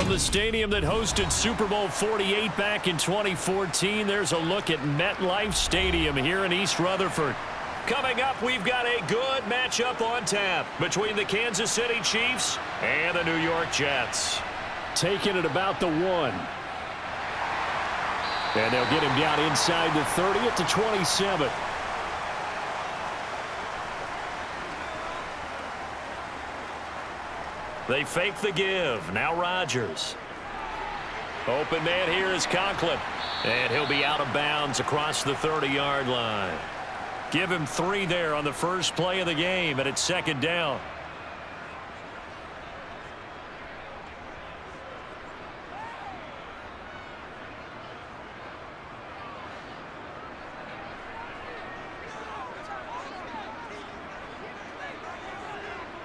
From the stadium that hosted Super Bowl 48 back in 2014, there's a look at MetLife Stadium here in East Rutherford. Coming up, we've got a good matchup on tap between the Kansas City Chiefs and the New York Jets. Taking it about the 1. And they'll get him down inside the 30 at the 27. They fake the give. Now Rodgers. Open man here is Conklin. And he'll be out of bounds across the 30-yard line. Give him 3 there on the first play of the game, and it's second down.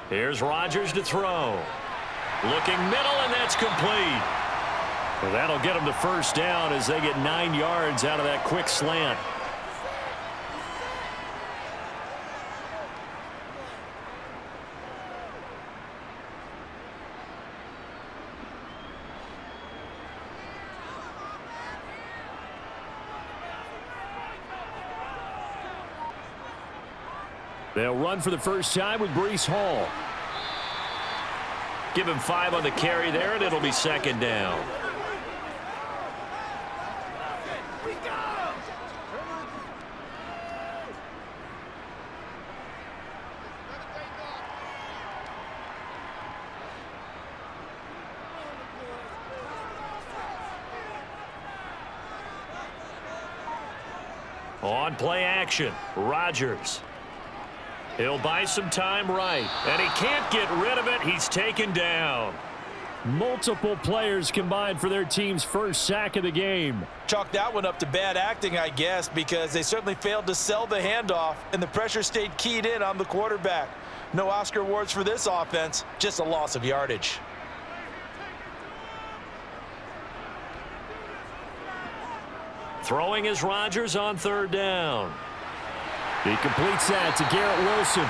Here's Rodgers to throw. Looking middle, and that's complete. Well, that'll get them to first down as they get 9 yards out of that quick slant. They'll run for the first time with Breece Hall. Give him 5 on the carry there, and it'll be second down. On play action, Rodgers. He'll buy some time right, and he can't get rid of it. He's taken down. Multiple players combined for their team's first sack of the game. Chalk that one up to bad acting, I guess, because they certainly failed to sell the handoff, and the pressure stayed keyed in on the quarterback. No Oscar awards for this offense, just a loss of yardage. Throwing is Rodgers on third down. He completes that to Garrett Wilson.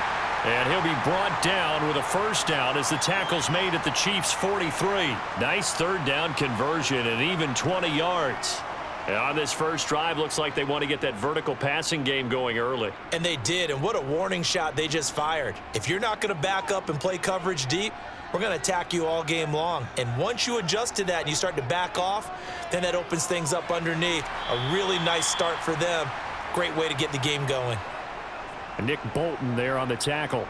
And he'll be brought down with a first down as the tackle's made at the Chiefs' 43. Nice third down conversion and even 20 yards. And on this first drive, looks like they want to get that vertical passing game going early. And they did, and what a warning shot they just fired. If you're not going to back up and play coverage deep, we're going to attack you all game long. And once you adjust to that and you start to back off, then that opens things up underneath. A really nice start for them. Great way to get the game going. Nick Bolton there on the tackle.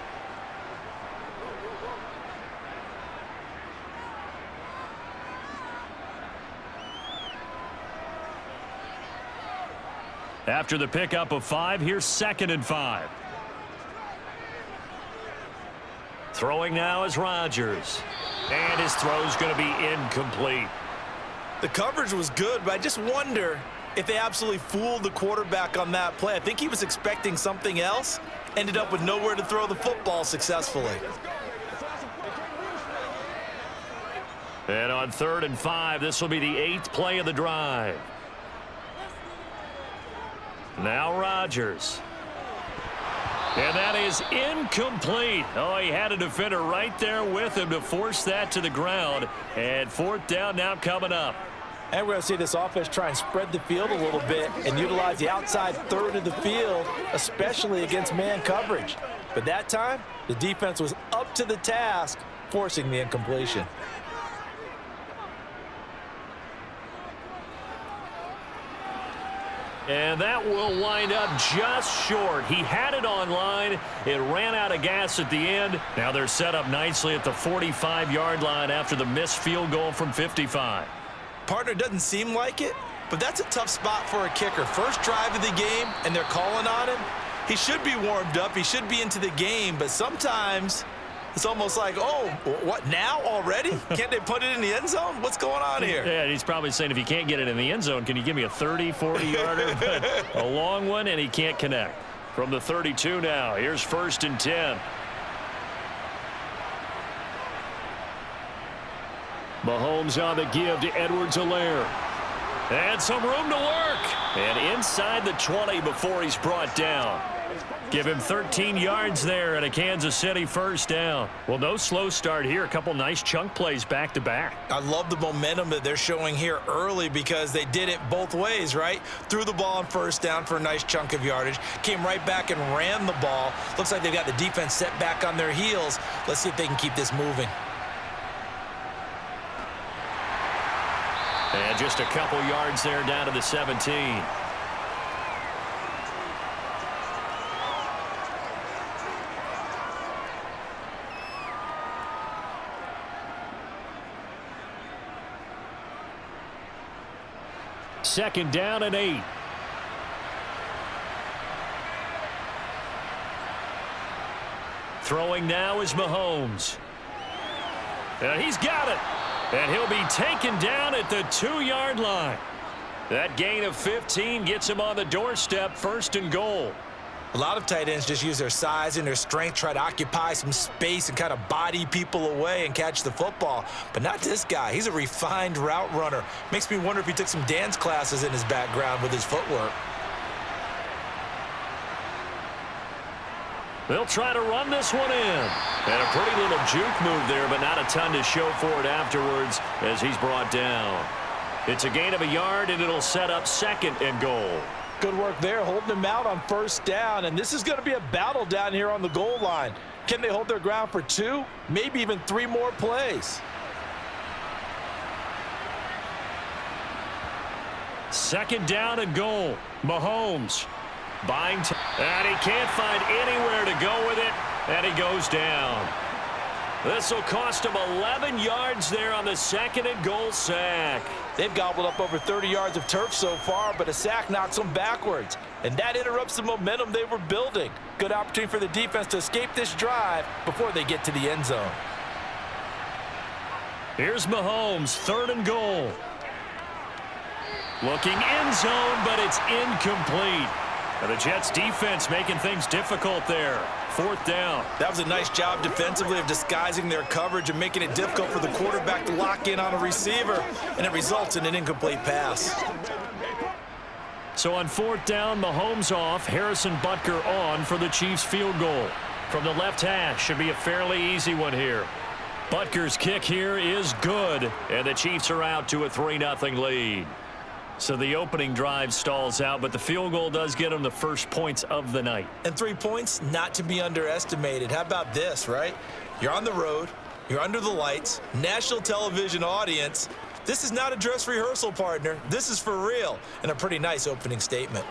After the pickup of 5, here's 2nd and 5. Throwing now is Rodgers. And his throw's going to be incomplete. The coverage was good, but I just wonder if they absolutely fooled the quarterback on that play. I think he was expecting something else. Ended up with nowhere to throw the football successfully. And on 3rd and 5, this will be the 8th play of the drive. Now Rodgers. And that is incomplete. Oh, he had a defender right there with him to force that to the ground. And 4th down now coming up. And we're going to see this offense try and spread the field a little bit and utilize the outside third of the field, especially against man coverage. But that time, the defense was up to the task, forcing the incompletion. And that will wind up just short. He had it on line. It ran out of gas at the end. Now they're set up nicely at the 45-yard line after the missed field goal from 55. Partner doesn't seem like it, but that's a tough spot for a kicker. First drive of the game, and they're calling on him. He should be warmed up. He should be into the game, but sometimes it's almost like, oh, what, now already? Can't they put it in the end zone? What's going on here? Yeah, he's probably saying, if you can't get it in the end zone, can you give me a 30, 40-yarder? But a long one, and he can't connect. From the 32 now, here's 1st and 10. Mahomes on the give to Edwards-Helaire. And some room to work. And inside the 20 before he's brought down. Give him 13 yards there and a Kansas City first down. Well, no slow start here. A couple nice chunk plays back-to-back. I love the momentum that they're showing here early because they did it both ways, right? Threw the ball on first down for a nice chunk of yardage. Came right back and ran the ball. Looks like they've got the defense set back on their heels. Let's see if they can keep this moving. And just a couple yards there down to the 17. Second down and 8. Throwing now is Mahomes. And he's got it. And he'll be taken down at the 2-yard line. That gain of 15 gets him on the doorstep, first and goal. A lot of tight ends just use their size and their strength, try to occupy some space and kind of body people away and catch the football. But not this guy. He's a refined route runner. Makes me wonder if he took some dance classes in his background with his footwork. They'll try to run this one in. And a pretty little juke move there, but not a ton to show for it afterwards as he's brought down. It's a gain of a yard, and it'll set up second and goal. Good work there, holding them out on first down, and this is going to be a battle down here on the goal line. Can they hold their ground for 2, maybe even 3 more plays? Second down and goal. Mahomes buying time, and he can't find anywhere to go with it, and he goes down. This will cost him 11 yards there on the second and goal sack. They've gobbled up over 30 yards of turf so far, but a sack knocks them backwards. And that interrupts the momentum they were building. Good opportunity for the defense to escape this drive before they get to the end zone. Here's Mahomes, third and goal. Looking end zone, but it's incomplete. And the Jets defense making things difficult there. Fourth down. That was a nice job defensively of disguising their coverage and making it difficult for the quarterback to lock in on a receiver, and it results in an incomplete pass. So on fourth down, Mahomes off, Harrison Butker on for the Chiefs field goal. From the left hash, should be a fairly easy one here. Butker's kick here is good, and the Chiefs are out to a 3-0 lead. So the opening drive stalls out, but the field goal does get them the first points of the night. And 3 points, not to be underestimated. How about this, right? You're on the road, you're under the lights, national television audience. This is not a dress rehearsal, partner. This is for real, and a pretty nice opening statement.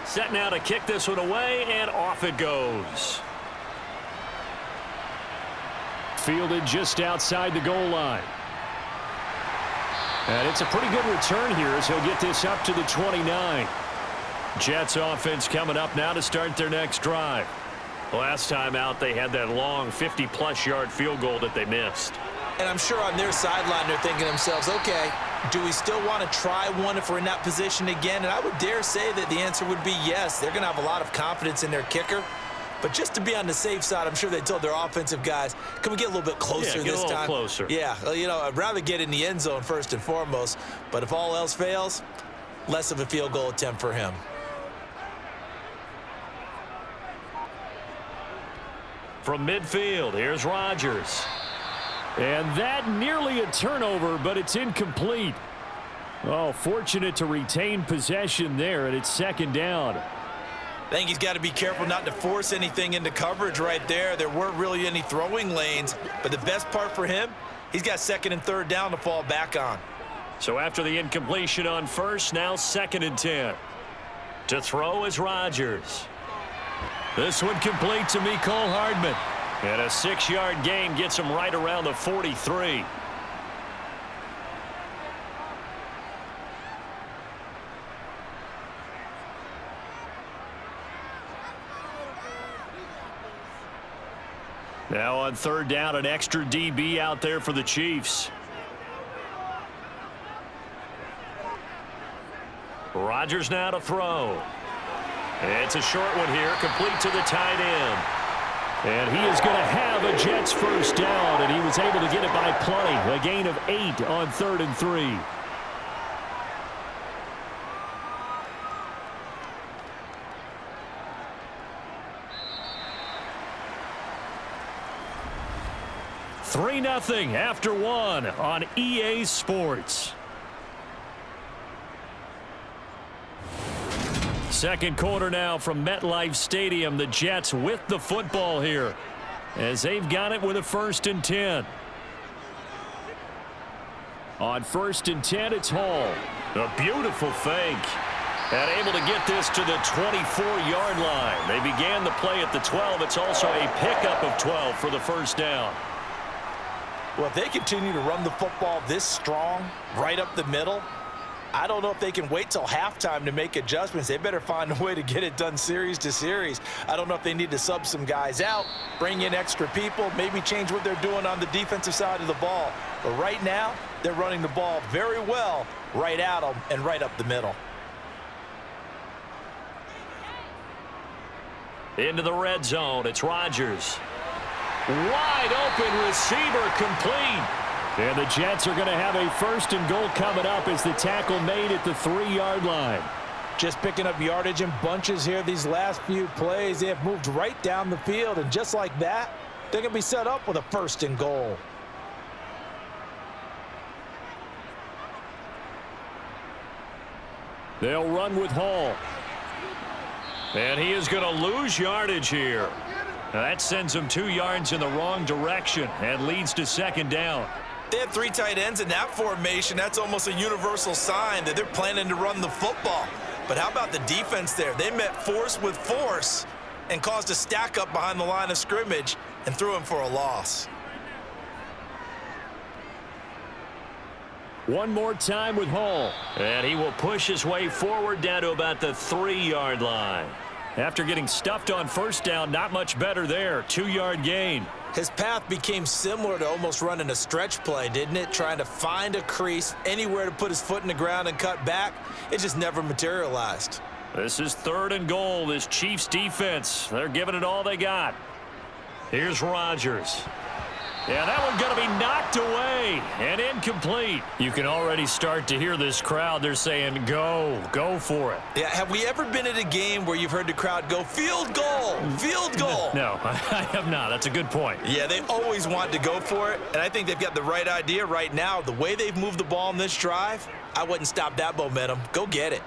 Set now to kick this one away, and off it goes. Fielded just outside the goal line. And it's a pretty good return here as he'll get this up to the 29. Jets offense coming up now to start their next drive. Last time out, they had that long 50-plus yard field goal that they missed. And I'm sure on their sideline they're thinking to themselves, okay, do we still want to try one if we're in that position again? And I would dare say that the answer would be yes. They're going to have a lot of confidence in their kicker. But just to be on the safe side, I'm sure they told their offensive guys, can we get a little bit closer this time? Get a little closer. Yeah, you know, I'd rather get in the end zone first and foremost. But if all else fails, less of a field goal attempt for him. From midfield, here's Rodgers. And that nearly a turnover, but it's incomplete. Oh, fortunate to retain possession there, and it's second down. I think he's got to be careful not to force anything into coverage right there. There weren't really any throwing lanes, but the best part for him, he's got second and third down to fall back on. So after the incompletion on first, now second and 10. To throw is Rodgers. This one complete to Mecole Hardman. And a 6-yard gain gets him right around the 43. Now on third down, an extra DB out there for the Chiefs. Rodgers now to throw. It's a short one here, complete to the tight end. And he is going to have a Jets first down, and he was able to get it by plenty. A gain of 8 on 3rd and 3. Three 3-0 after 1 on EA Sports. Second quarter now from MetLife Stadium. The Jets with the football here as they've got it with a 1st and 10. On 1st and 10, it's Hall. A beautiful fake. And able to get this to the 24-yard line. They began the play at the 12. It's also a pickup of 12 for the first down. Well, if they continue to run the football this strong, right up the middle, I don't know if they can wait till halftime to make adjustments. They better find a way to get it done series to series. I don't know if they need to sub some guys out, bring in extra people, maybe change what they're doing on the defensive side of the ball. But right now, they're running the ball very well right at them and right up the middle. Into the red zone, it's Rodgers. Wide open receiver, complete. And the Jets are going to have a 1st and goal coming up as the tackle made at the 3-yard line. Just picking up yardage in bunches here these last few plays. They have moved right down the field, and just like that, they're going to be set up with a 1st and goal. They'll run with Hall. And he is going to lose yardage here. Now that sends him 2 yards in the wrong direction and leads to 2nd down. They had 3 tight ends in that formation. That's almost a universal sign that they're planning to run the football. But how about the defense there? They met force with force and caused a stack up behind the line of scrimmage and threw him for a loss. One more time with Hall. And he will push his way forward down to about the 3-yard line. After getting stuffed on 1st down, not much better there. 2-yard gain. His path became similar to almost running a stretch play, didn't it? Trying to find a crease, anywhere to put his foot in the ground and cut back. It just never materialized. This is 3rd and goal. This Chiefs defense, they're giving it all they got. Here's Rodgers. Yeah, that one going to be knocked away and incomplete. You can already start to hear this crowd. They're saying, go for it. Yeah, have we ever been at a game where you've heard the crowd go, field goal, field goal? No, I have not. That's a good point. Yeah, they always want to go for it, and I think they've got the right idea right now. The way they've moved the ball in this drive, I wouldn't stop that momentum. Go get it.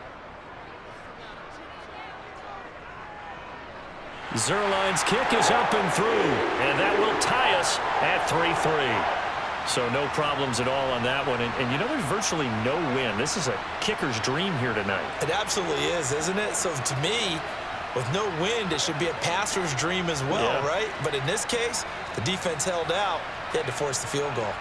Zerline's kick is up and through, and that will tie us at 3-3. So no problems at all on that one. And you know, there's virtually no win. This is a kicker's dream here tonight. It absolutely is, isn't it? So to me, with no wind, it should be a passer's dream as well, right? But in this case, the defense held out. They had to force the field goal.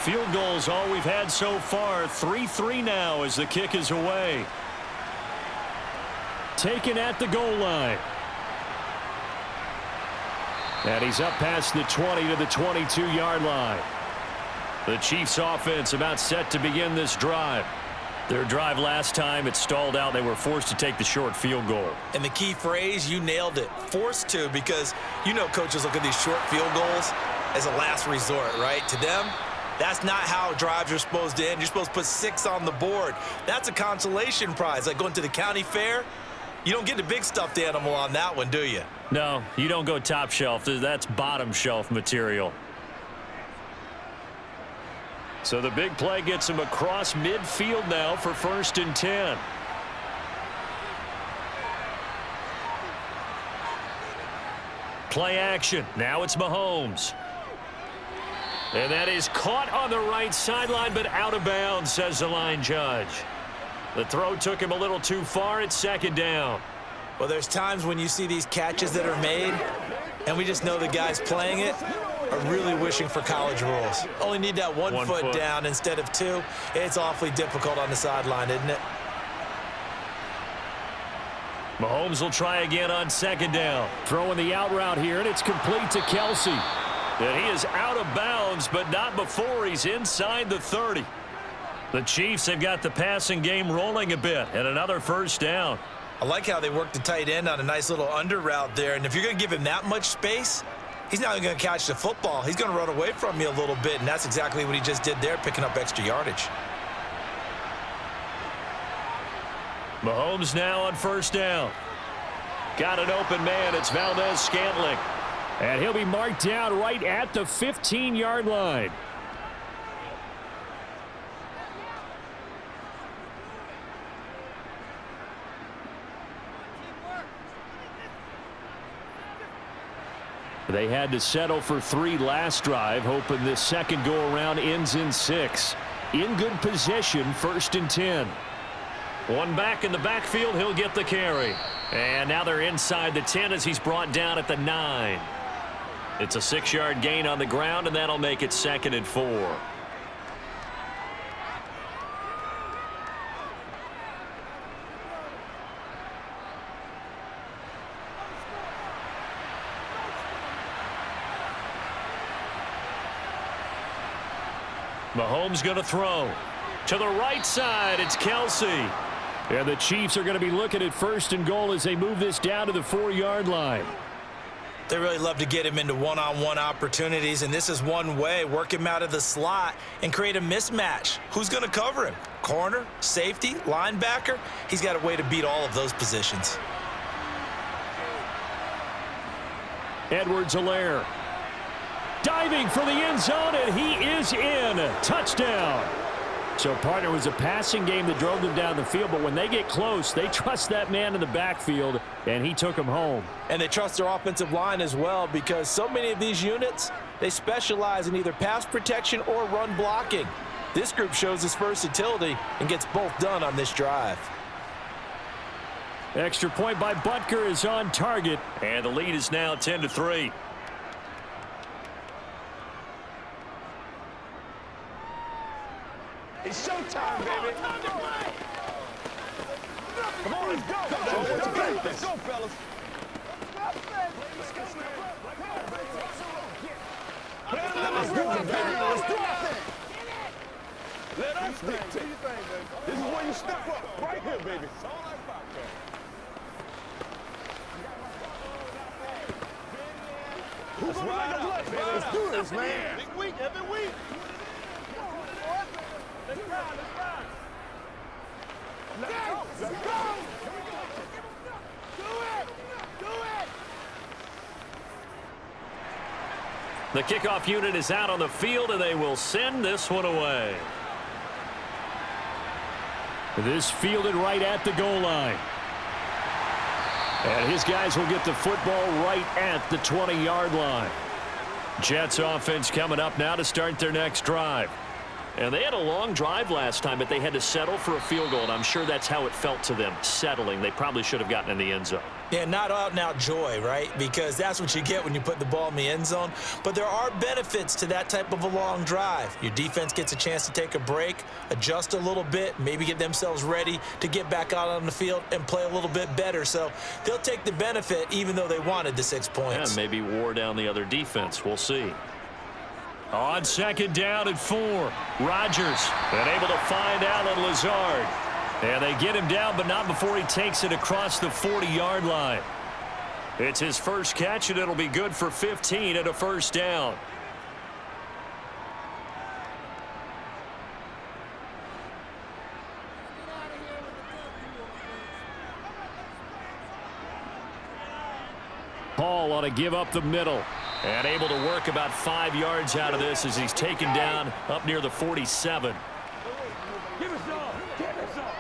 Field goals all we've had so far. 3-3 now as the kick is away. Taken at the goal line. And he's up past the 20 to the 22-yard line. The Chiefs offense about set to begin this drive. Their drive last time, it stalled out. They were forced to take the short field goal. And the key phrase, you nailed it, forced to, because you know coaches look at these short field goals as a last resort, right? To them, that's not how drives are supposed to end. You're supposed to put 6 on the board. That's a consolation prize. Like going to the county fair, you don't get the big stuffed animal on that one, do you? No, you don't go top shelf. That's bottom shelf material. So the big play gets him across midfield now for 1st and 10. Play action. Now it's Mahomes. And that is caught on the right sideline, but out of bounds, says the line judge. The throw took him a little too far. It's second down. Well, there's times when you see these catches that are made, and we just know the guys playing it are really wishing for college rules. Only need that one foot down instead of two. It's awfully difficult on the sideline, isn't it? Mahomes will try again on second down. Throwing the out route here, and it's complete to Kelsey. And he is out of bounds, but not before he's inside the 30. The Chiefs have got the passing game rolling a bit, and another first down. I like how they worked the tight end on a nice little under route there, and if you're going to give him that much space, he's not going to catch the football. He's going to run away from you a little bit, and that's exactly what he just did there, picking up extra yardage. Mahomes now on first down. Got an open man. It's Valdez-Scantling. And he'll be marked down right at the 15-yard line. They had to settle for 3 last drive, hoping this second go-around ends in 6. In good position, 1st and 10. One back in the backfield, he'll get the carry. And now they're inside the 10 as he's brought down at the 9. It's a 6-yard gain on the ground, and that'll make it 2nd and 4. Mahomes going to throw. To the right side, it's Kelsey. And the Chiefs are going to be looking at 1st and goal as they move this down to the 4-yard line. They really love to get him into one-on-one opportunities, and this is one way. Work him out of the slot and create a mismatch. Who's going to cover him? Corner, safety, linebacker? He's got a way to beat all of those positions. Edwards-Helaire. Diving for the end zone, and he is in. Touchdown. So, partner, was a passing game that drove them down the field, but when they get close, they trust that man in the backfield, and he took him home. And they trust their offensive line as well, because so many of these units, they specialize in either pass protection or run blocking. This group shows its versatility and gets both done on this drive. Extra point by Butker is on target, and the lead is now 10-3. It's showtime, baby. Come on, let's go. Let's go, fellas. Let's do it, baby. Let's do it. Let us dictate. This is where you step up, right here, baby. Who's gonna make a play, baby? Let's do this, man. Big week, every week. Let's ride, let's ride. Let's go, let's go. Do it, do it. The kickoff unit is out on the field, and they will send this one away. This fielded right at the goal line. And his guys will get the football right at the 20-yard line. Jets offense coming up now to start their next drive. And they had a long drive last time, but they had to settle for a field goal, and I'm sure that's how it felt to them, settling. They probably should have gotten in the end zone. Yeah, not out-and-out joy, right? Because that's what you get when you put the ball in the end zone. But there are benefits to that type of a long drive. Your defense gets a chance to take a break, adjust a little bit, maybe get themselves ready to get back out on the field and play a little bit better. So they'll take the benefit even though they wanted the 6 points. Yeah, maybe wore down the other defense. We'll see. On second down and 4, Rodgers unable to find Allen Lazard. And they get him down, but not before he takes it across the 40-yard line. It's his first catch, and it'll be good for 15 and a first down. Paul on a give up the middle. And able to work about 5 yards out of this as he's taken down up near the 47. Give us all. Give us all.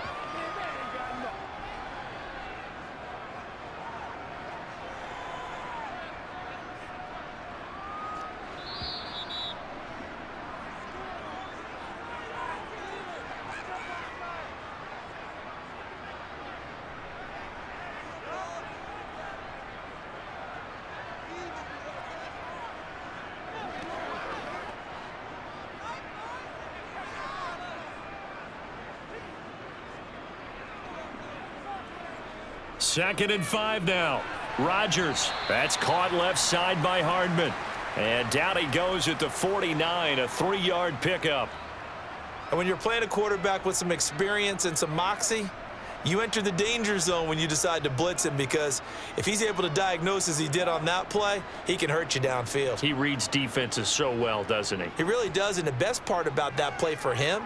2nd and 5 now. Rodgers. That's caught left side by Hardman. And down he goes at the 49, a 3-yard pickup. And when you're playing a quarterback with some experience and some moxie, you enter the danger zone when you decide to blitz him, because if he's able to diagnose as he did on that play, he can hurt you downfield. He reads defenses so well, doesn't he? He really does, and the best part about that play for him,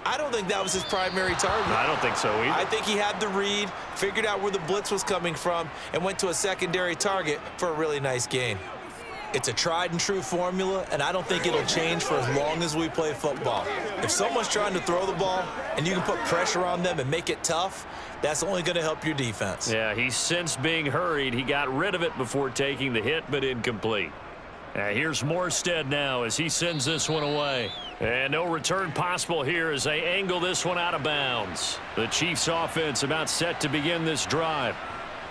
I don't think that was his primary target. I don't think so either. I think he had the read, figured out where the blitz was coming from, and went to a secondary target for a really nice gain. It's a tried and true formula, and I don't think it'll change for as long as we play football. If someone's trying to throw the ball and you can put pressure on them and make it tough, that's only going to help your defense. Yeah, he sensed being hurried. He got rid of it before taking the hit, but incomplete. Here's Morstead now as he sends this one away. And no return possible here as they angle this one out of bounds. The Chiefs offense about set to begin this drive.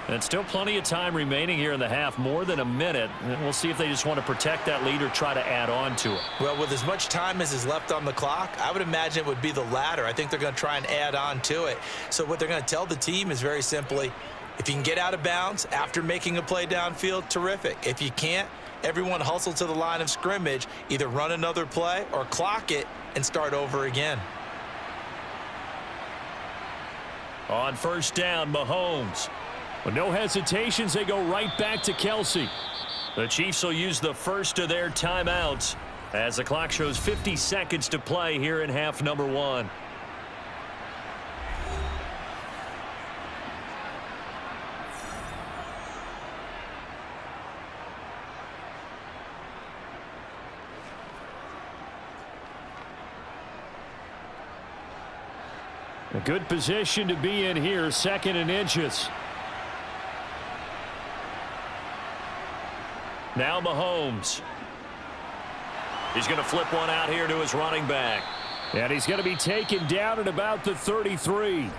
And still plenty of time remaining here in the half, more than a minute. And we'll see if they just want to protect that lead or try to add on to it. Well, with as much time as is left on the clock, I would imagine it would be the latter. I think they're going to try and add on to it. So what they're going to tell the team is very simply, if you can get out of bounds after making a play downfield, terrific. If you can't, everyone hustle to the line of scrimmage, either run another play or clock it and start over again. On 1st down, Mahomes. With no hesitations, they go right back to Kelsey. The Chiefs will use the first of their timeouts as the clock shows 50 seconds to play here in half number 1. A good position to be in here, 2nd and inches. Now Mahomes. He's going to flip one out here to his running back. And he's going to be taken down at about the 33.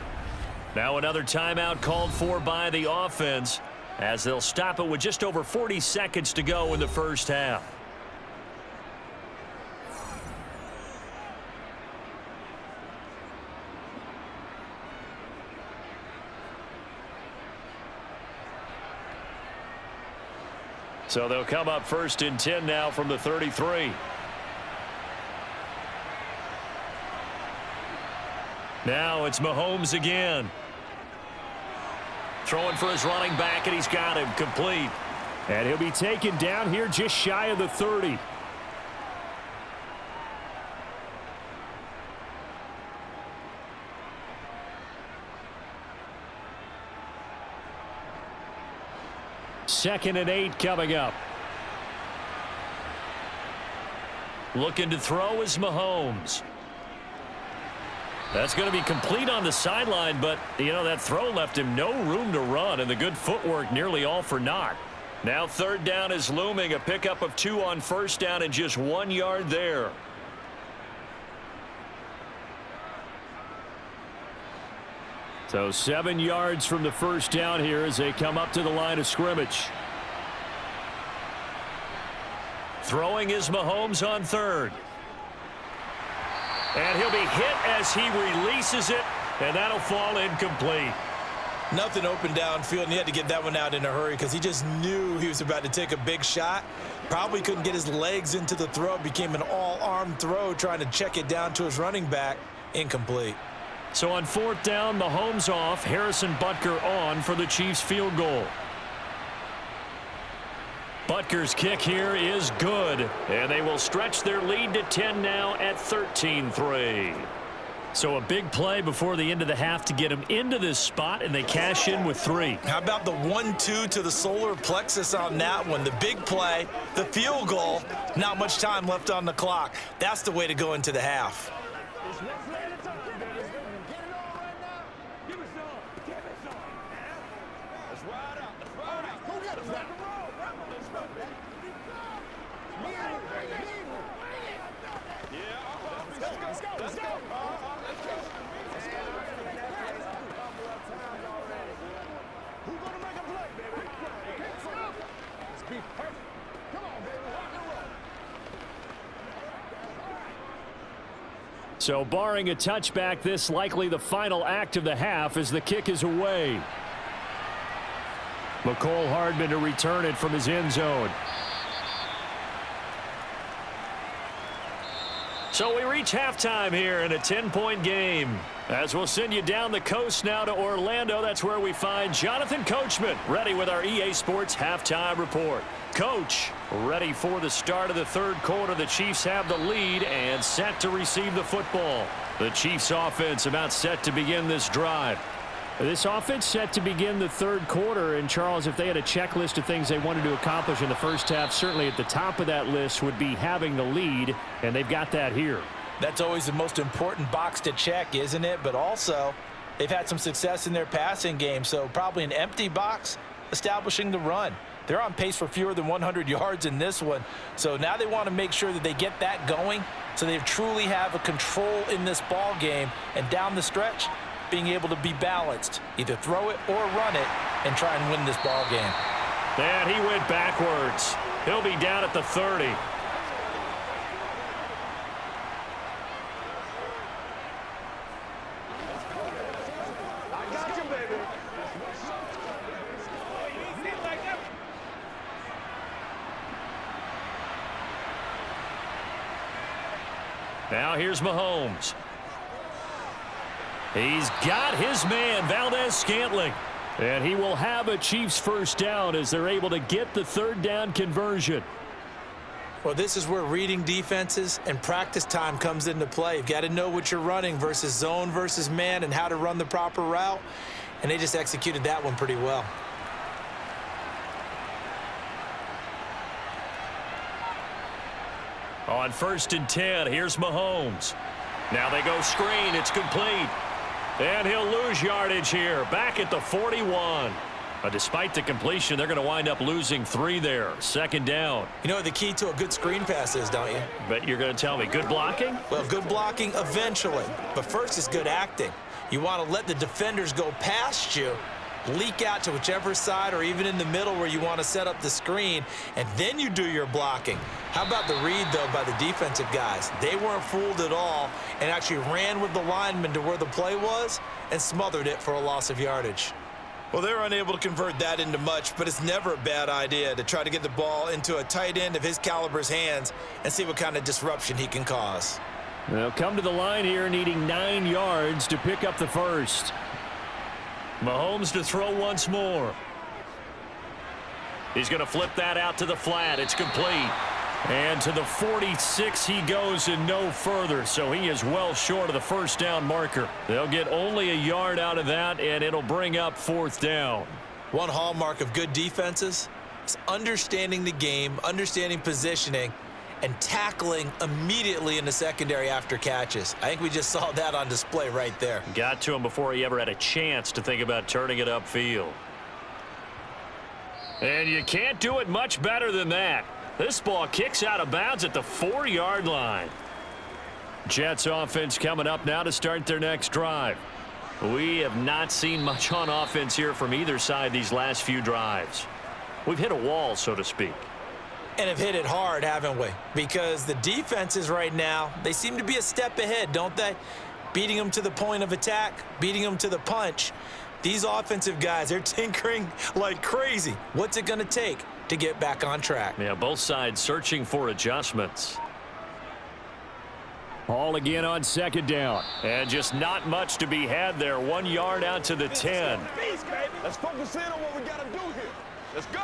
Now another timeout called for by the offense as they'll stop it with just over 40 seconds to go in the first half. So they'll come up 1st and 10 now from the 33. Now it's Mahomes again. Throwing for his running back, and he's got him complete. And he'll be taken down here just shy of the 30. Second and 8 coming up. Looking to throw is Mahomes. That's going to be complete on the sideline, but, that throw left him no room to run, and the good footwork nearly all for naught. Now 3rd down is looming, a pickup of 2 on 1st down and just 1 yard there. So 7 yards from the 1st down here as they come up to the line of scrimmage. Throwing is Mahomes on 3rd. And he'll be hit as he releases it, and that'll fall incomplete. Nothing open downfield, and he had to get that one out in a hurry because he just knew he was about to take a big shot. Probably couldn't get his legs into the throw. Became an all-arm throw trying to check it down to his running back. Incomplete. So on 4th down, Mahomes off, Harrison Butker on for the Chiefs field goal. Butker's kick here is good, and they will stretch their lead to 10 now at 13-3. So a big play before the end of the half to get them into this spot, and they cash in with 3. How about the 1-2 to the solar plexus on that one? The big play, the field goal, not much time left on the clock. That's the way to go into the half. So barring a touchback, this likely the final act of the half as the kick is away. McCole Hardman to return it from his end zone. So we reach halftime here in a 10-point game. As we'll send you down the coast now to Orlando, that's where we find Jonathan Coachman, ready with our EA Sports halftime report. Coach, ready for the start of the third quarter. The Chiefs have the lead and set to receive the football. The Chiefs offense about set to begin this drive. This offense set to begin the third quarter, and Charles, if they had a checklist of things they wanted to accomplish in the first half, certainly at the top of that list would be having the lead, and they've got that here. That's always the most important box to check, isn't it? But also, they've had some success in their passing game, so probably an empty box establishing the run. They're on pace for fewer than 100 yards in this one, so now they want to make sure that they get that going so they truly have a control in this ball game, and down the stretch, being able to be balanced, either throw it or run it, and try and win this ball game. And he went backwards. He'll be down at the 30. I got you, baby. Now here's Mahomes. He's got his man, Valdez-Scantling. And he will have a Chiefs first down as they're able to get the third down conversion. Well, this is where reading defenses and practice time comes into play. You've got to know what you're running versus zone versus man and how to run the proper route. And they just executed that one pretty well. On 1st and 10, here's Mahomes. Now they go screen. It's complete. And he'll lose yardage here, back at the 41. Despite the completion, they're going to wind up losing 3 there. 2nd down. You know what the key to a good screen pass is, don't you? But you're going to tell me, good blocking? Well, good blocking eventually. But first is good acting. You want to let the defenders go past you, leak out to whichever side or even in the middle where you want to set up the screen, and then you do your blocking. How about the read, though, by the defensive guys? They weren't fooled at all and actually ran with the lineman to where the play was and smothered it for a loss of yardage. Well, they were unable to convert that into much, but it's never a bad idea to try to get the ball into a tight end of his caliber's hands and see what kind of disruption he can cause. They'll come to the line here needing 9 yards to pick up the first. Mahomes to throw once more. He's going to flip that out to the flat. It's complete. And to the 46 he goes and no further, so he is well short of the first down marker. They'll get only a yard out of that, and it'll bring up 4th down. One hallmark of good defenses is understanding the game, understanding positioning, and tackling immediately in the secondary after catches. I think we just saw that on display right there. Got to him before he ever had a chance to think about turning it upfield. And you can't do it much better than that. This ball kicks out of bounds at the 4-yard line. Jets offense coming up now to start their next drive. We have not seen much on offense here from either side these last few drives. We've hit a wall, so to speak. And have hit it hard, haven't we? Because the defenses right now, they seem to be a step ahead, don't they? Beating them to the point of attack, beating them to the punch. These offensive guys, they're tinkering like crazy. What's it going to take to get back on track? Yeah, both sides searching for adjustments. All again on 2nd down. And just not much to be had there. 1 yard out to the 10. Let's focus in on what we got to do here. Let's go.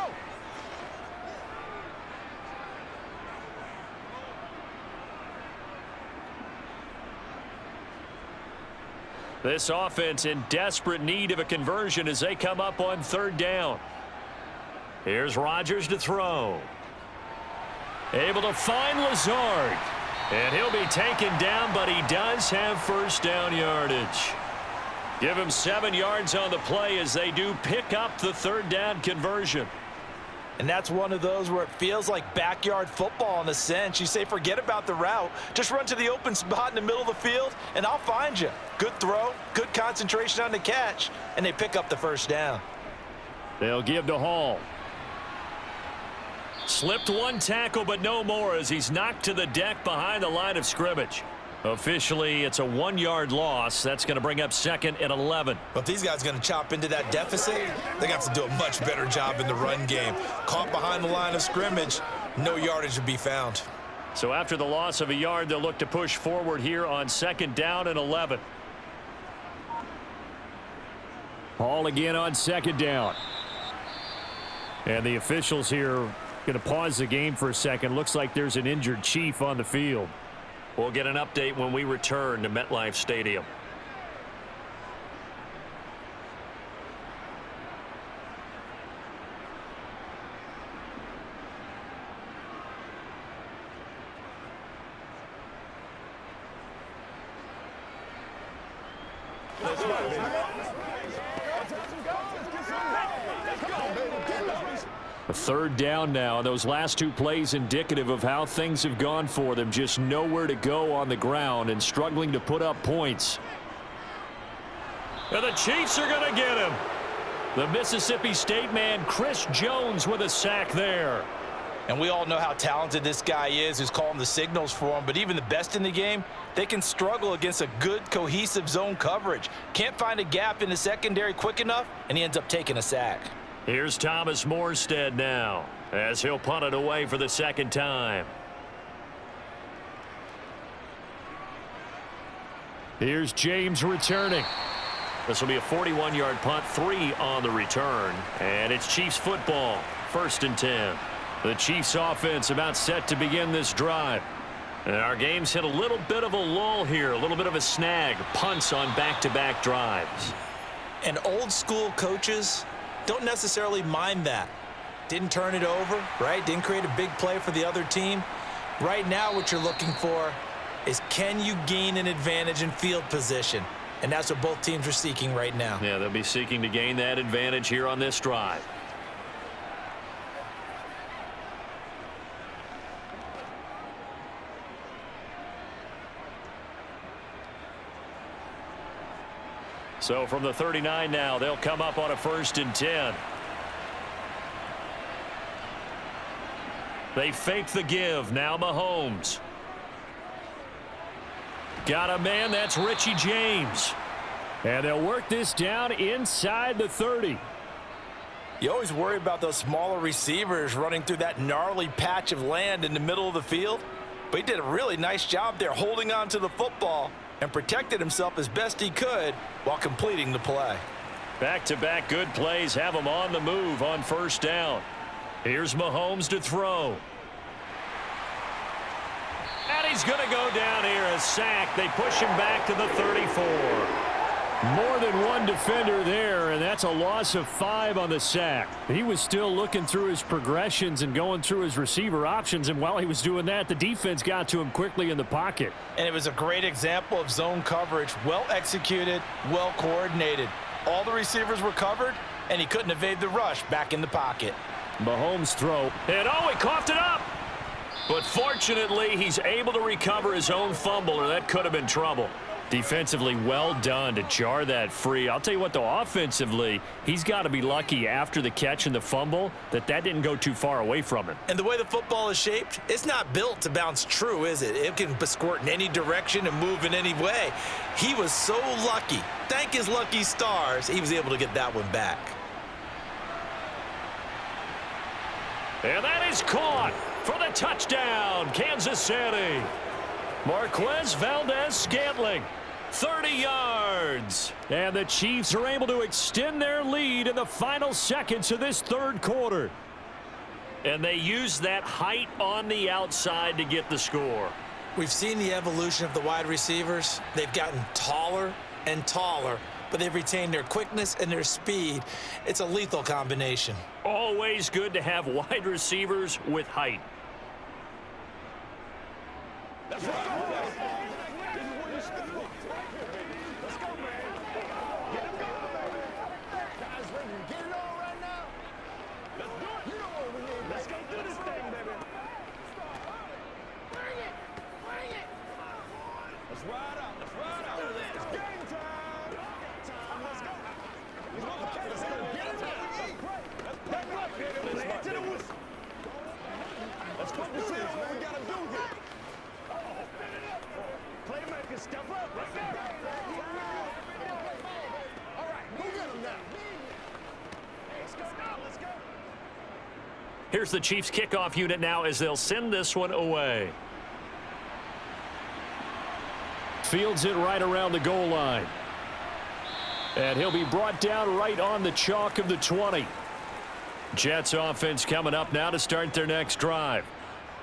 This offense in desperate need of a conversion as they come up on 3rd down. Here's Rodgers to throw. Able to find Lazard. And he'll be taken down, but he does have first down yardage. Give him 7 yards on the play as they do pick up the 3rd down conversion. And that's one of those where it feels like backyard football in a sense. You say, forget about the route. Just run to the open spot in the middle of the field, and I'll find you. Good throw, good concentration on the catch, and they pick up the first down. They'll give to Hall. Slipped one tackle, but no more as he's knocked to the deck behind the line of scrimmage. Officially, it's a 1-yard loss. That's going to bring up 2nd and 11. But if these guys are going to chop into that deficit, they're going to have to do a much better job in the run game. Caught behind the line of scrimmage, no yardage to be found. So after the loss of a yard, they'll look to push forward here on 2nd down and 11. Ball again on 2nd down. And the officials here going to pause the game for a second. Looks like there's an injured Chief on the field. We'll get an update when we return to MetLife Stadium. A 3rd down now. Those last 2 plays indicative of how things have gone for them. Just nowhere to go on the ground and struggling to put up points. And the Chiefs are going to get him. The Mississippi State man, Chris Jones, with a sack there. And we all know how talented this guy is who's calling the signals for him. But even the best in the game, they can struggle against a good, cohesive zone coverage. Can't find a gap in the secondary quick enough, and he ends up taking a sack. Here's Thomas Morstead now as he'll punt it away for the 2nd time. Here's James returning. This will be a 41-yard punt, 3 on the return. And it's Chiefs football, 1st and 10. The Chiefs offense about set to begin this drive. And our game's hit a little bit of a lull here, a little bit of a snag. Punts on back-to-back drives. And old school coaches don't necessarily mind that. Didn't turn it over, right? Didn't create a big play for the other team. Right now what you're looking for is, can you gain an advantage in field position? And that's what both teams are seeking right now. Yeah, they'll be seeking to gain that advantage here on this drive. So from the 39 now, they'll come up on a 1st and 10. They fake the give. Now Mahomes. Got a man. That's Richie James. And they'll work this down inside the 30. You always worry about those smaller receivers running through that gnarly patch of land in the middle of the field. But he did a really nice job there holding on to the football and protected himself as best he could while completing the play. Back-to-back good plays have him on the move on 1st down. Here's Mahomes to throw. And he's going to go down here, a sack. They push him back to the 34. More than one defender there, and that's a loss of 5 on the sack. He was still looking through his progressions and going through his receiver options, and while he was doing that, the defense got to him quickly in the pocket. And it was a great example of zone coverage. Well executed, well coordinated. All the receivers were covered, and he couldn't evade the rush back in the pocket. Mahomes' throw. And he coughed it up. But fortunately, he's able to recover his own fumble, or that could have been trouble. Defensively, well done to jar that free. I'll tell you what, though, offensively, he's got to be lucky after the catch and the fumble that didn't go too far away from him. And the way the football is shaped, it's not built to bounce true, is it? It can squirt in any direction and move in any way. He was so lucky. Thank his lucky stars, he was able to get that one back. And that is caught for the touchdown, Kansas City. Marquez Valdez-Scantling, 30 yards. And the Chiefs are able to extend their lead in the final seconds of this 3rd quarter. And they use that height on the outside to get the score. We've seen the evolution of the wide receivers. They've gotten taller and taller, but they've retained their quickness and their speed. It's a lethal combination. Always good to have wide receivers with height. That's right. This is where you step up. Let's go, man. Get it going, baby. Guys ready to get it on right now? Let's do it. You know what we need. Let's go do this thing, baby. Bring it. Bring it. Let's ride out. Let's ride out. It's game time. Let's go. Let's go. Get it up. Let's pray. Let's back up, baby. Play it to the whistle. Let's focus in on what we got to do here. Play the step up. Let's go. All right, go get him now. Let's go now. Let's go. Here's the Chiefs kickoff unit now as they'll send this one away. Fields it right around the goal line. And he'll be brought down right on the chalk of the 20. Jets offense coming up now to start their next drive.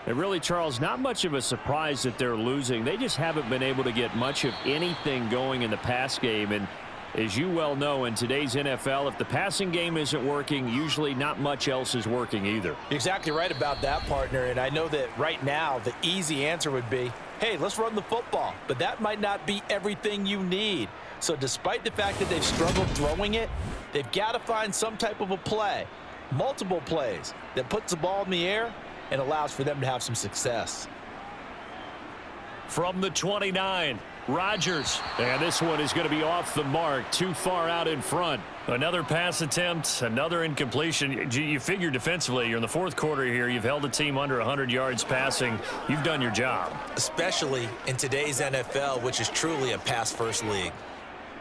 And really, Charles, not much of a surprise that they're losing. They just haven't been able to get much of anything going in the pass game. And as you well know, in today's NFL, if the passing game isn't working, usually not much else is working either. You're exactly right about that, partner. And I know that right now the easy answer would be, hey, let's run the football. But that might not be everything you need. So despite the fact that they've struggled throwing it, they've got to find some type of a play, multiple plays, that puts the ball in the air and allows for them to have some success. From the 29, Rodgers. And this one is going to be off the mark, too far out in front. Another pass attempt, another incompletion. You figure defensively, you're in the fourth quarter here. You've held a team under 100 yards passing. You've done your job. Especially in today's NFL, which is truly a pass-first league.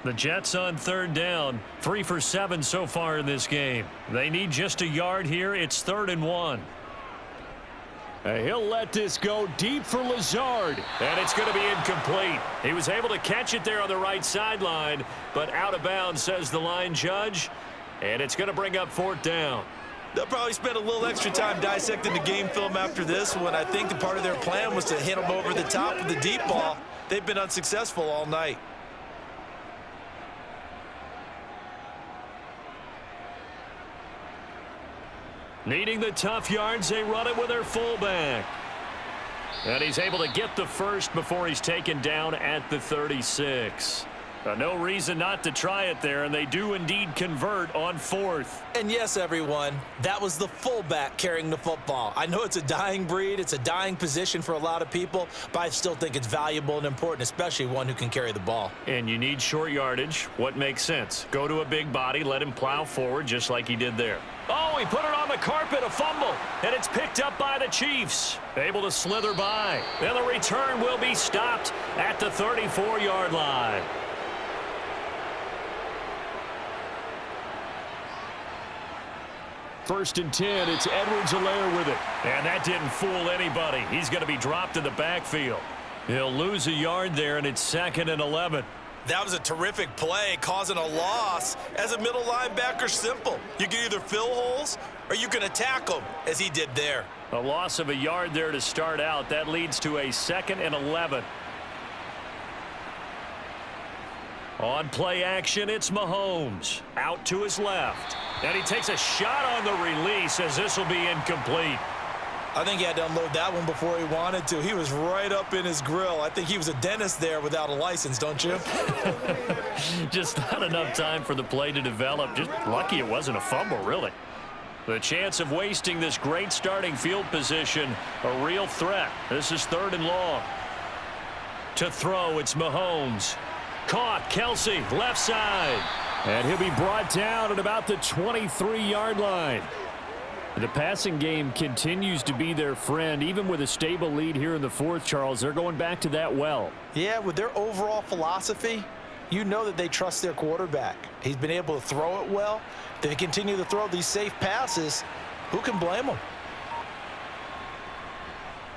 The Jets on third down, 3 for 7 so far in this game. They need just a yard here. It's 3rd and 1. He'll let this go deep for Lazard, and it's going to be incomplete. He was able to catch it there on the right sideline, but out of bounds, says the line judge, and it's going to bring up 4th down. They'll probably spend a little extra time dissecting the game film after this one. I think the part of their plan was to hit them over the top with the deep ball. They've been unsuccessful all night. Needing the tough yards, they run it with their fullback. And he's able to get the first before he's taken down at the 36. No reason not to try it there, and they do indeed convert on 4th. And yes, everyone, that was the fullback carrying the football. I know it's a dying breed, it's a dying position for a lot of people, but I still think it's valuable and important, especially one who can carry the ball. And you need short yardage. What makes sense? Go to a big body, let him plow forward just like he did there. Oh, he put it on the carpet, a fumble, and it's picked up by the Chiefs. Able to slither by. And the return will be stopped at the 34-yard line. First and 10, it's Edwards-Helaire with it. And that didn't fool anybody. He's going to be dropped in the backfield. He'll lose a yard there, and it's 2nd and 11. That was a terrific play, causing a loss. As a middle linebacker, simple. You can either fill holes or you can attack them, as he did there. A loss of a yard there to start out. That leads to a 2nd and 11. On play action, it's Mahomes. Out to his left. And he takes a shot on the release as this will be incomplete. I think he had to unload that one before he wanted to. He was right up in his grill. I think he was a dentist there without a license, don't you? Just not enough time for the play to develop. Just lucky it wasn't a fumble, really. The chance of wasting this great starting field position, a real threat. This is 3rd and long. To throw, it's Mahomes. Caught, Kelsey, left side. And he'll be brought down at about the 23-yard line. The passing game continues to be their friend. Even with a stable lead here in the 4th, Charles, they're going back to that well. Yeah, with their overall philosophy, you know that they trust their quarterback. He's been able to throw it well. They continue to throw these safe passes. Who can blame them?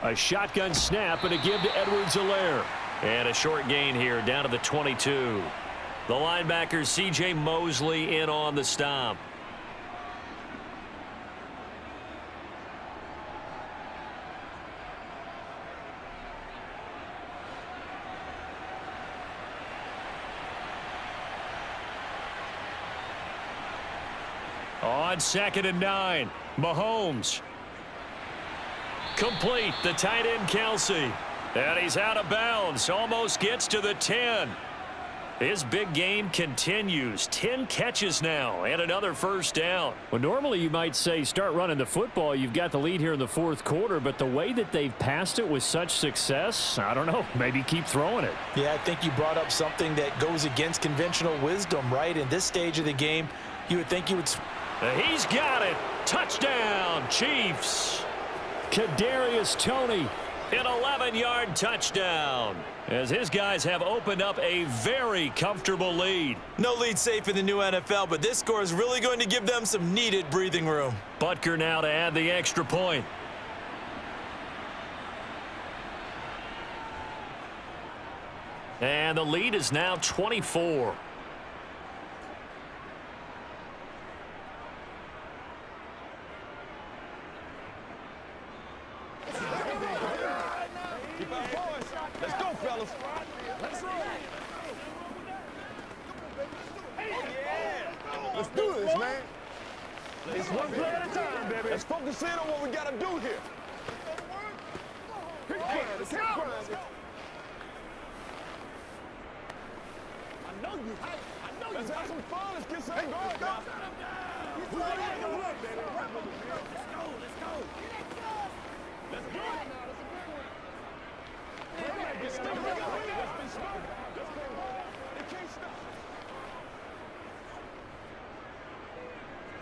A shotgun snap and a give to Edwards-Helaire. And a short gain here down to the 22. The linebacker C.J. Mosley in on the stop. On 2nd and 9, Mahomes. Complete, the tight end Kelsey. And he's out of bounds, almost gets to the 10. His big game continues. 10 catches now and another 1st down. Well, normally you might say start running the football. You've got the lead here in the 4th quarter, but the way that they've passed it with such success, I don't know, maybe keep throwing it. Yeah, I think you brought up something that goes against conventional wisdom, right? In this stage of the game, you would think you would... He's got it. Touchdown, Chiefs. Kadarius Toney An 11-yard touchdown, as his guys have opened up a very comfortable lead. No lead safe in the new NFL, but this score is really going to give them some needed breathing room. Butker now to add the extra point. And the lead is now 24. Let's go, fellas. Let's roll. Let's do this, man. It's one play at a time, baby. Let's focus in on what we gotta do here. Let's go. I know you hype. I know you. Let's have some fun. Let's get something going. Let's go. Let's go. Let's go.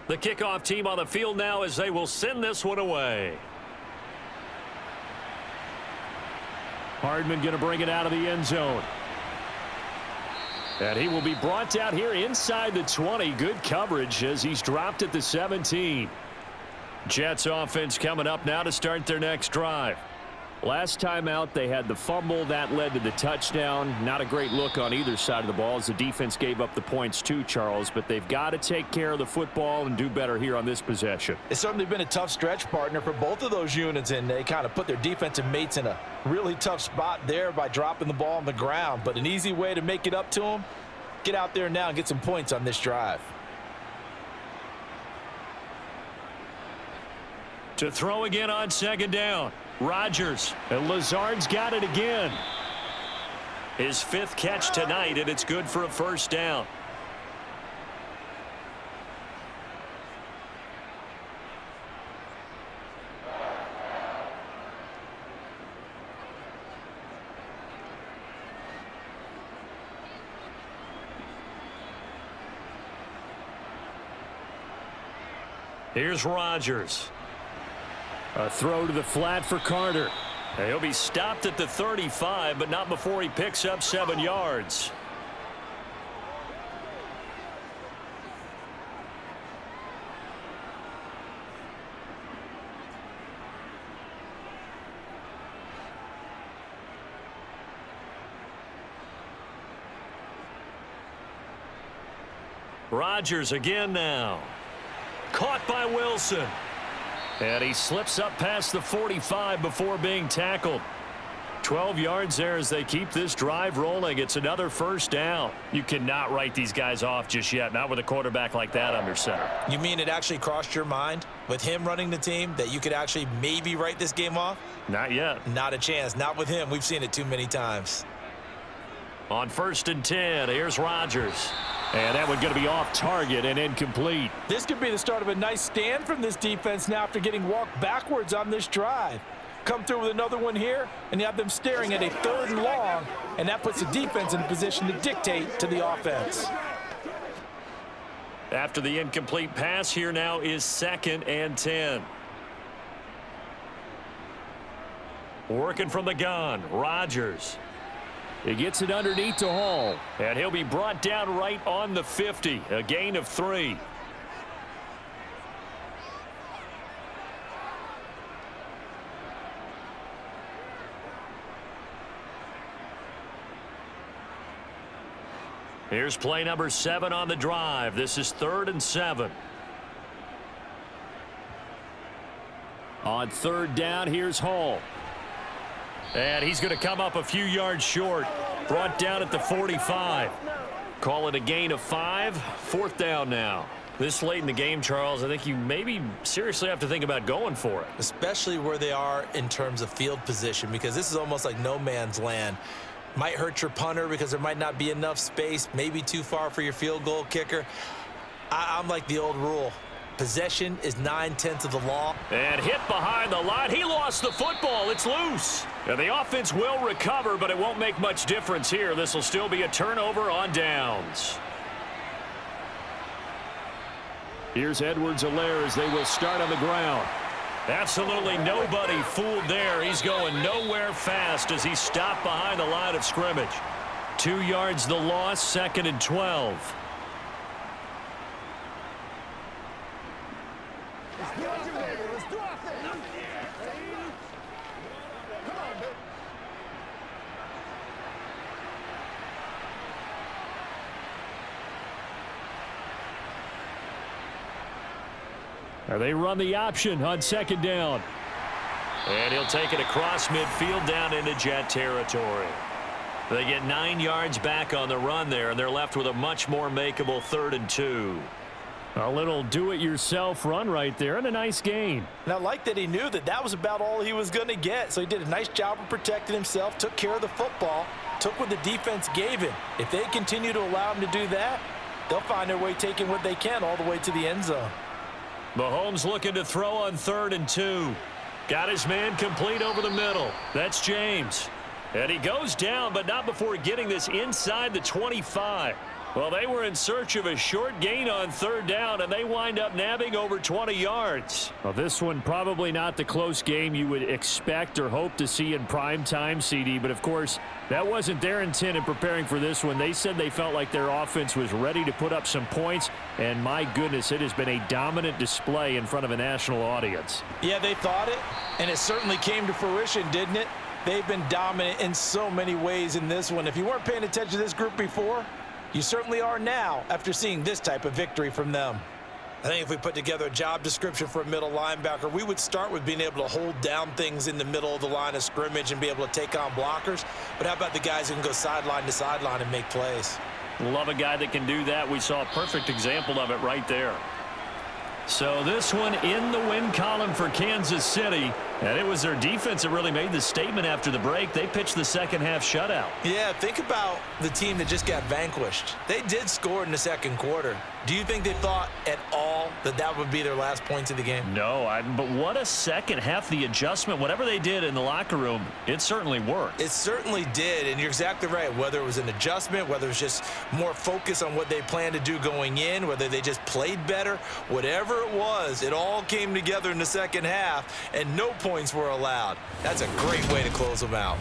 The kickoff team on the field now as they will send this one away. Hardman going to bring it out of the end zone. And he will be brought down here inside the 20. Good coverage as he's dropped at the 17. Jets offense coming up now to start their next drive. Last time out, they had the fumble. That led to the touchdown. Not a great look on either side of the ball as the defense gave up the points too, Charles. But they've got to take care of the football and do better here on this possession. It's certainly been a tough stretch, partner, for both of those units, and they kind of put their defensive mates in a really tough spot there by dropping the ball on the ground. But an easy way to make it up to them, get out there now and get some points on this drive. To throw again on second down. Rodgers, and Lazard's got it again. His 5th catch tonight, and it's good for a first down. Here's Rodgers. A throw to the flat for Carter. And he'll be stopped at the 35, but not before he picks up 7 yards. Rodgers again now. Caught by Wilson. And he slips up past the 45 before being tackled. 12 yards there as they keep this drive rolling. It's another first down. You cannot write these guys off just yet, not with a quarterback like that under center. You mean it actually crossed your mind with him running the team that you could actually maybe write this game off? Not yet. Not a chance. Not with him. We've seen it too many times. On 1st and 10, here's Rodgers. And that one going to be off target and incomplete. This could be the start of a nice stand from this defense now after getting walked backwards on this drive. Come through with another one here, and you have them staring at a 3rd and long, and that puts the defense in a position to dictate to the offense. After the incomplete pass, here now is 2nd and 10. Working from the gun, Rodgers. He gets it underneath to Hall, and he'll be brought down right on the 50, a gain of 3. Here's play number 7 on the drive. This is 3rd and 7. On 3rd down, here's Hall. And he's going to come up a few yards short. Brought down at the 45. Call it a gain of 5. 4th down now. This late in the game, Charles, I think you maybe seriously have to think about going for it. Especially where they are in terms of field position, because this is almost like no man's land. Might hurt your punter because there might not be enough space, maybe too far for your field goal kicker. I'm like the old rule. Possession is 9/10 of the law. And hit behind the line. He lost the football. It's loose. And the offense will recover, but it won't make much difference here. This will still be a turnover on downs. Here's Edwards-Helaire as they will start on the ground. Absolutely nobody fooled there. He's going nowhere fast as he's stopped behind the line of scrimmage. 2 yards the loss, 2nd and 12. Let's do it, baby. Let's do our thing. Come on, baby. Now they run the option on 2nd down. And he'll take it across midfield down into Jet territory. They get 9 yards back on the run there, and they're left with a much more makeable 3rd and 2. A little do-it-yourself run right there, and a nice gain. And I like that he knew that that was about all he was going to get, so he did a nice job of protecting himself, took care of the football, took what the defense gave him. If they continue to allow him to do that, they'll find their way taking what they can all the way to the end zone. Mahomes looking to throw on 3rd and 2. Got his man complete over the middle. That's James. And he goes down, but not before getting this inside the 25. Well, they were in search of a short gain on 3rd down, and they wind up nabbing over 20 yards. Well, this one probably not the close game you would expect or hope to see in prime time, CD. But, of course, that wasn't their intent in preparing for this one. They said they felt like their offense was ready to put up some points. And, my goodness, it has been a dominant display in front of a national audience. Yeah, they thought it, and it certainly came to fruition, didn't it? They've been dominant in so many ways in this one. If you weren't paying attention to this group before, you certainly are now after seeing this type of victory from them. I think if we put together a job description for a middle linebacker, we would start with being able to hold down things in the middle of the line of scrimmage and be able to take on blockers. But how about the guys who can go sideline to sideline and make plays? Love a guy that can do that. We saw a perfect example of it right there. So this one in the win column for Kansas City. And it was their defense that really made the statement after the break. They pitched the second half shutout. Yeah, think about the team that just got vanquished. They did score in the second quarter. Do you think they thought at all that that would be their last points of the game? No, but what a second half. The adjustment, whatever they did in the locker room, it certainly worked. It certainly did, and you're exactly right. Whether it was an adjustment, whether it was just more focus on what they planned to do going in, whether they just played better, whatever it was, it all came together in the second half, and no points were allowed. That's a great way to close them out.